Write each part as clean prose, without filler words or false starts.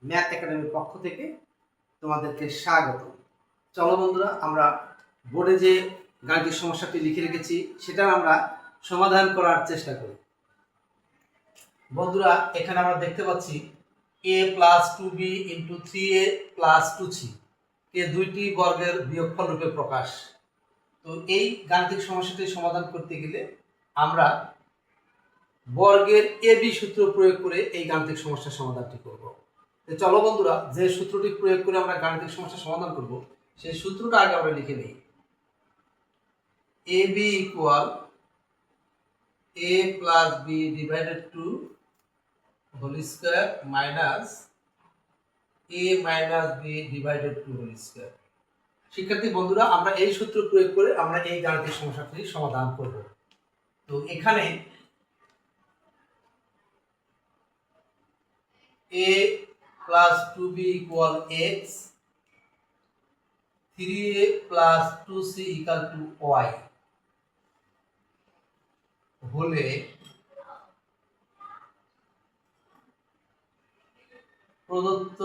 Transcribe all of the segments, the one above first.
Math একাডেমির পক্ষ থেকে তোমাদেরকে স্বাগত। চলো বন্ধুরা, আমরা বোর্ডে যে গাণিতিক সমস্যাটি লিখে রেখেছি সেটা আমরা সমাধান করার চেষ্টা করি। বন্ধুরা, এখানে আমরা দেখতে পাচ্ছি a plus 2b into 3a plus 2c কে দুইটি বর্গের বিয়োগফল রূপে প্রকাশ। তো এই গাণিতিক সমস্যাটি সমাধান করতে গেলে আমরা বর্গের এবি সূত্র প্রয়োগ করে এই গাণিতিক সমস্যার সমাধানটি করব। চলো বন্ধুরা, যে সূত্রটি প্রয়োগ করে আমরা গাণিতিক সমস্যার সমাধান করব সেই সূত্রটা আগে আমরা লিখে নিই। ab equal a plus B divided two whole square minus a minus B divided two whole square. শিক্ষার্থী বন্ধুরা, আমরা এই সূত্র প্রয়োগ করে আমরা এই গাণিতিক সমস্যাটি সমাধান করব। তো এখানে a plus 2b equal x, 3a plus 2c equal to y হলে প্রদত্ত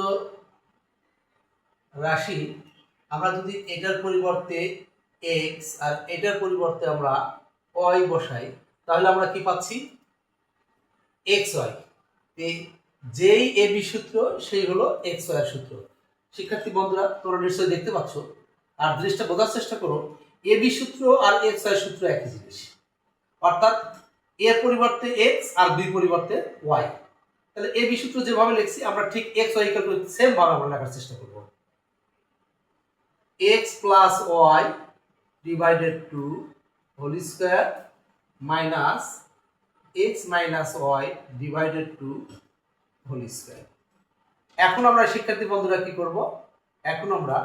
রাশি আমরা যদি এটার পরিবর্তে x আর এটার পরিবর্তে আমরা y বসাই তাহলে আমরা কি পাচ্ছি? xy। যেই এবি সূত্র সেই হলো xy এর সূত্র। শিক্ষার্থী বন্ধুরা, তোমরা নিশ্চয়ই দেখতে পাচ্ছ, আর জিনিসটা বোঝার চেষ্টা করো। এবি সূত্র আর xy সূত্র একই জিনিস, অর্থাৎ এর পরিবর্তে x আর বি পরিবর্তে y। তাহলে এবি সূত্র যেভাবে লিখছি আমরা ঠিক xy ইকুয়াল টু সেম ভাবে আমরা লেখার চেষ্টা করব। x plus y divided two whole square minus x minus y divided two whole square. এখন আমরা শিক্ষার্থী বন্ধুরা কি করব? এখন আমরা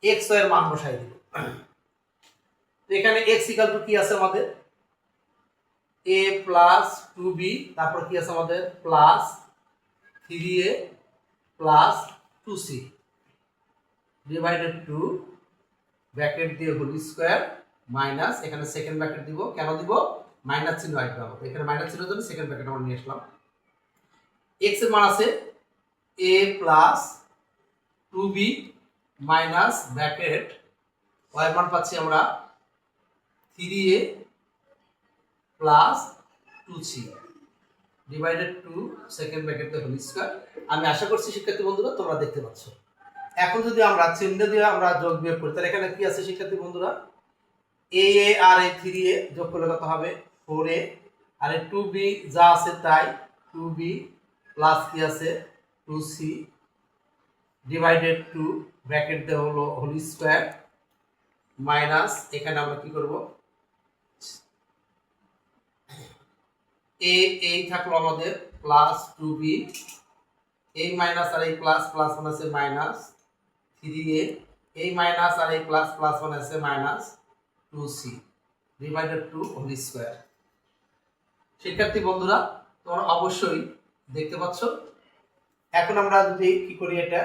x y এর মান বসাই দিব। তো এখানে x ইকুয়াল টু কি আছে আমাদের? a প্লাস 2b, তারপর কি আছে আমাদের? Plus 3a plus 2c divided two bracket দিয়ে হোল স্কয়ার মাইনাস, এখানে সেকেন্ড ব্র্যাকেট দিব। কেন দিব? মাইনাস চিহ্ন আসবে আমাদের এখানে, মাইনাস চিহ্নের জন্য সেকেন্ড ব্র্যাকেট আমরা নিয়ে আসলাম। x এর মান আছে a plus 2b minus bracket y এর মান পাচ্ছি আমরা 3a plus 2c divided two second bracket দিয়ে হোল স্কয়ার। আমি আশা করছি শিক্ষার্থী বন্ধুরা তোমরা দেখতে পাচ্ছ। এখন যদি আমরা চিহ্ন দিয়ে আমরা যোগ বিয়োগ করি তাহলে এখানে কি আছে শিক্ষার্থী বন্ধুরা? a আর এই 3a যোগ করলে কত হবে? 4a, আর এই 2b যা আছে তাই 2b প্লাস কি আছে? 2c ডিভাইডেড টু ব্র্যাকেট দিয়ে হলো হোল স্কয়ার মাইনাস, এখানে আমরা কি করব? এই থাকলো আমাদের প্লাস 2b, এই মাইনাস আর এই প্লাস, প্লাস মানে আছে মাইনাস 3a, এই মাইনাস আর এই প্লাস, প্লাস মানে আছে minus 2c divided two whole square. শিক্ষার্থী বন্ধুরা, তোমরা অবশ্যই দেখতে পাচ্ছ। এখন আমরা যদি কি করি এটা,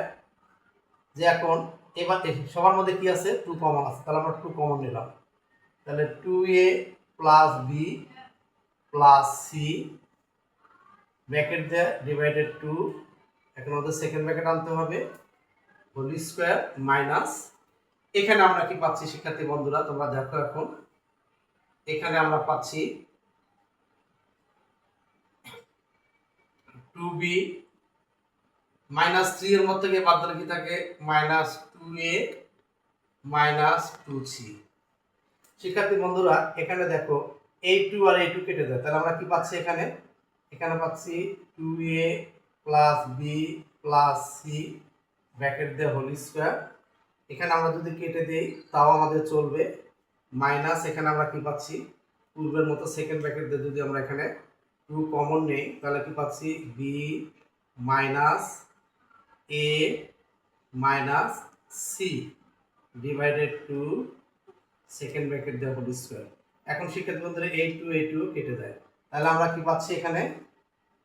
যে এখন এবার সবার মধ্যে কি আছে? 2 কমন আছে, তাহলে আমরা 2 কমন নিলাম। তাহলে 2a plus b plus c bracket দিয়ে ডিভাইডেড টু, এখন আমাদের সেকেন্ড ব্র্যাকেট আনতে হবে, হোল স্কয়ার মাইনাস, এখানে আমরা কি পাচ্ছি শিক্ষার্থী বন্ধুরা তোমরা দেখো। এখন এখানে আমরা পাচ্ছি 2b মাইনাস 3 এর মধ্যে থেকে বাদ দিলে কি থাকে? Minus 2a minus 2c। শিক্ষার্থী বন্ধুরা, এখানে দেখো এই 2 আর এই 2 কেটে যায়, তাহলে আমরা কি পাচ্ছি? এখানে এখানে পাচ্ছি 2a plus b plus c bracket দিয়ে হোল স্কয়ার। এখানে আমরা যদি কেটে দেই তাও আমাদের চলবে, মাইনাস এখানে আমরা কি পাচ্ছি? পূর্বের মতো সেকেন্ড ব্র্যাকেট দিয়ে যদি আমরা এখানে 2 কমন নেই তাহলে কি পাচ্ছি? b minus a minus c divided two second bracket দিয়ে হোল স্কয়ার। এখন শিক্ষার্থী বন্ধুরা এই 2 কেটে যায়, তাহলে আমরা কি পাচ্ছি? এখানে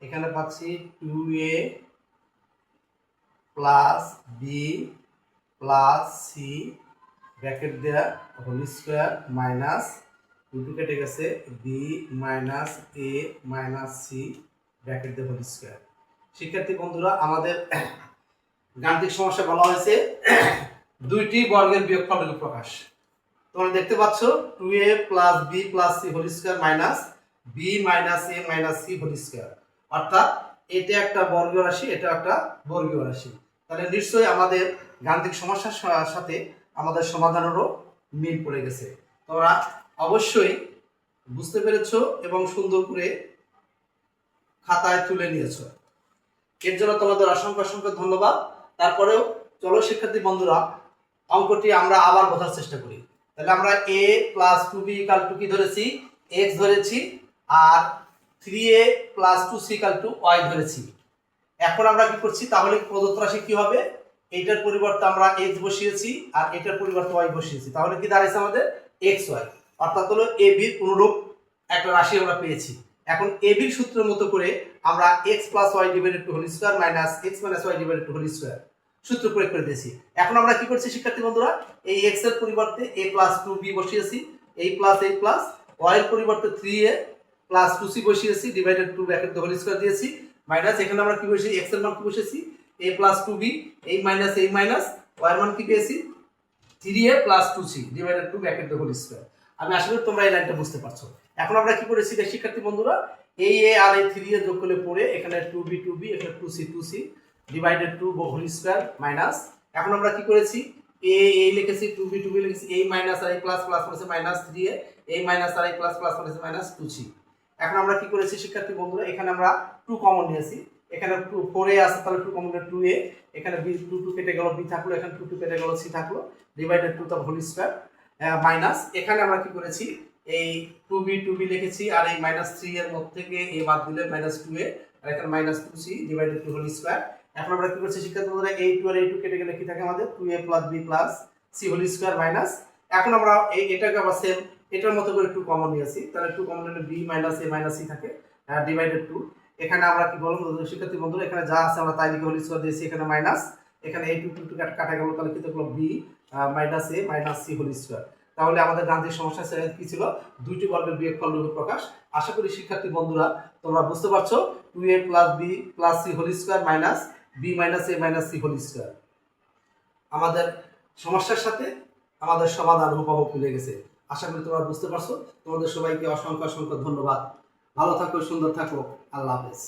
এখানে পাচ্ছি 2a plus b plus c bracket দেয়া হোল স্কয়ার মাইনাস 2 কেটে গেছে, b minus a minus c bracket দিয়ে হোল স্কয়ার। শিক্ষার্থী বন্ধুরা, আমাদের গাণিতিক সমস্যা বলা হয়েছে দুইটি বর্গের বিয়োগফলকে প্রকাশ। তোমরা দেখতে পাচ্ছ 2a plus b plus c whole square minus b minus a minus c whole square, অর্থাৎ এটা একটা বর্গীয় রাশি, এটা একটা বর্গীয় রাশি। তাহলে নিশ্চয়ই আমাদের গাণিতিক সমস্যার সাথে আমাদের সমাধানেরও মিল পড়ে গেছে। তোমরা অবশ্যই বুঝতে পেরেছো এবং সুন্দর করে খাতায় তুলে নিয়েছো, এর জন্য তোমাদের অসংখ্য অসংখ্য ধন্যবাদ। তারপরেও চলো শিক্ষার্থী বন্ধুরা, অঙ্কটি আমরা আবার বোঝার চেষ্টা করি। তাহলে আমরা a plus 2b equal to কি ধরেছি, x ধরেছি, আর 3a plus 2c equal to y ধরেছি। এখন আমরা কি করছি, তাহলে প্রদত্ত রাশি কি হবে, এইটার পরিবর্তে আমরা x বসিয়েছি আর এটার পরিবর্তে y বসিয়েছি, তাহলে কি দাঁড়াইছে আমাদের xy, অর্থাৎ হলো a b অনুরূপ একটা রাশি আমরা পেয়েছি। এখন a b সূত্রের মতো করে আমরা x plus y divided two whole square minus x minus y divided two whole square সূত্র প্রয়োগ করে দিয়েছি। এখন আমরা কি করছি শিক্ষার্থী বন্ধুরা, এই x এর পরিবর্তে a প্লাস 2b বসিয়েছি, a প্লাস y এর পরিবর্তে 3a প্লাস 2c বসিয়েছি, divided two bracket whole square দিয়েছি, মাইনাস এখানে আমরা কি বসিয়েছি, x এর মান কি বসিয়েছি a plus 2b, a minus y এর মান কি পেয়েছি 3a plus 2c divided two bracket whole square. আমি আশা করি তোমরা এই লাইনটা বুঝতে পারছো। এখন আমরা কি করেছি শিক্ষার্থী বন্ধুরা, এই a আর এই 3a যোগ করলে পড়ে এখানে 2b এখানে 2c divided two whole square minus, এখন আমরা কি করেছি a লিখেছি 2b লিখেছি, a মাইনাস আর a প্লাস প্লাস হচ্ছে মাইনাস 3a, a মাইনাস আর a প্লাস প্লাস হচ্ছে মাইনাস 2c। এখন আমরা কি করেছি শিক্ষার্থী বন্ধুরা, এখানে আমরা 2 কমন নিয়েছি, এখানে 4a আছে তাহলে 2 কমন 2a, এখানে b 2 কেটে গেল, b থাকলো, এখানে 2 কেটে গেল, c থাকলো, ডিভাইডেড টু তার হোল স্কয়ার মাইনাস, এখানে আমরা কি করেছি এই 2b লিখেছি আর এই মাইনাস 3 এর মধ্যে থেকে a বাদ দিলে মাইনাস 2a আর এখানে minus 2c divided two whole square. এখন আমরা কি করছি শিক্ষার্থী বন্ধুরা, a2 আর a2 কেটে গেলে কি থাকে আমাদের 2a plus b plus c whole square minus, এখন আমরা এটাকে আবার সেম এটার মতো করে 2 কমন নিয়েছি, তাহলে 2 কমন নিলে b minus a minus c থাকে ডিভাইডেড টু, এখানে আমরা কি বলবো শিক্ষার্থী বন্ধুরা, এখানে যা আছে আমরা তাই লিখে হোল স্কয়ার দিয়েছি, এখানে মাইনাস, এখানে a2 কাটা গেল, তাহলে কি থাকলো b minus a minus c whole square. তাহলে আমাদের গাণিতিক সমস্যা কি ছিল, দুইটি বর্গের বিয়োগফল রূপে প্রকাশ। আশা করি শিক্ষার্থী বন্ধুরা তোমরা বুঝতে পারছো, 2a plus b plus c whole square minus b minus a minus c whole square আমাদের সমস্যার সাথে আমাদের সমাধান হুবহু মিলে গেছে। আশা করি তোমরা বুঝতে পারছো। তোমাদের সবাইকে অসংখ্য অসংখ্য ধন্যবাদ। ভালো থাকো, সুন্দর থাকো, আল্লাহ হাফেজ।